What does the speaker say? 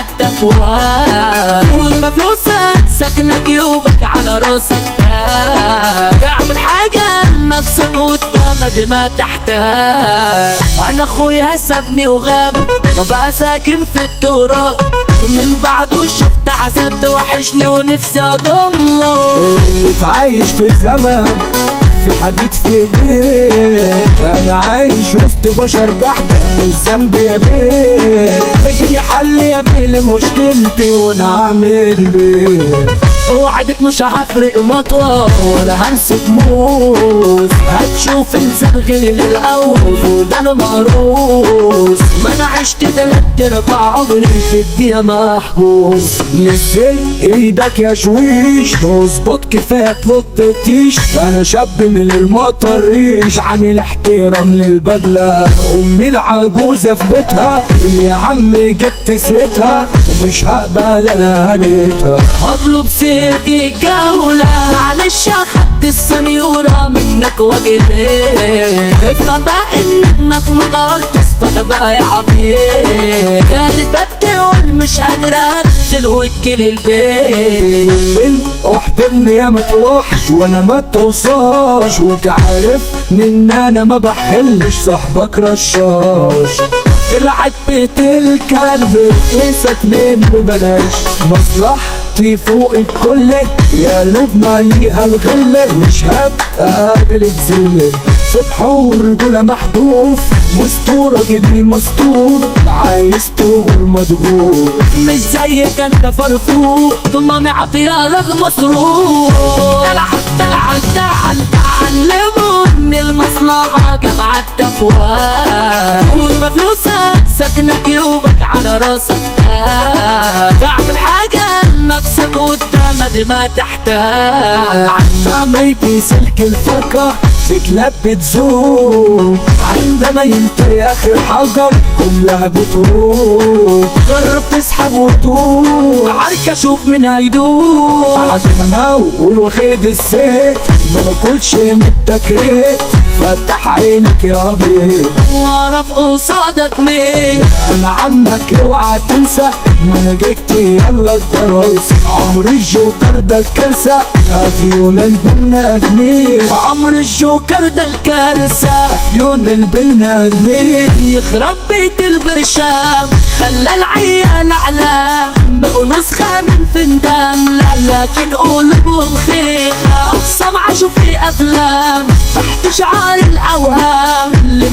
قعدت فوقها والمفلوسة ساكنة جيوبك على راسك. اعمل حاجة لنفسك وتمد ما تحتها. انا اخويا سابني وغاب وبقى ساكن في التراب، من بعده شفت عذاب وحشني ونفسي اضمه. عايش في زمن في حديد في ايديك، انا عايش وسط بشر تحت الذنب يا بيه. اجري حل يا بيه لمشكلتي وانا اعمل بيه. اوعدك مش هفرق مطوة ولا هنسى موس، هتشوف الزغل الاول وده انا مهروس. ما انا عشت 3/4 عمري في الدنيا محبوس. نزل ايدك يا شويش تظبط كفاية تلطتيش. انا شاب من المطر ريش عامل احترام للبدلة. امي العجوزة في بيتها يا عم جبت سيرتها ومش هقبل انا هنيتها. اطلب سيرتي جولة معلش اخدت السنيورة منك واجبين. افهم بقى انك مقدس بقى يا حبيبي. كانت بتقول مش قادرة انزل وتجيل البيت. احضرني يا متوحش وانا ما توصاش، وتعرف ان انا ما بحلش صاحبك رشاش. العب بيت الكلب قيسك منه بلاش، مصلحتي فوق الكل يا لبنا ليها الغل. مش هبقى قابل الذل صبح ورجولة محذوف، مستورة جبني مستور عايز تقول مضغوط. مش زيك انت فرفوق طول ما معطيها لك مصروف. تعلموا من المصلحة جمعت تفواه، والمفلوسة ساكنة جيوبك على راسك. تعمل حاجة لنفسك وتمد ما تحتها. عميتي سلك الفرقة في كلاب بتزور، عندما ينتهي اخر حجر كلها بتروح. جرب تسحب وتروح عارك اشوف من هيدوق. عشان اقول وخيد السيف ما باكلش من التكريت. فتح عينك يا بيه واعرف قصادك مين. انا عنك اوعى تنسى ما انا جيت يلا الدرايس. عمر الجوكر ده الكارثة عيون البنا ادمين. عمر الجوكر ده الكارثة عيون البنا ادمين. يخرب بيت البرشام خلى العيال اعلام بقوا نسخة من فندام. لكن قلوبهم خير اقسم عاشوا في افلام تحت شعار الاوهام اللي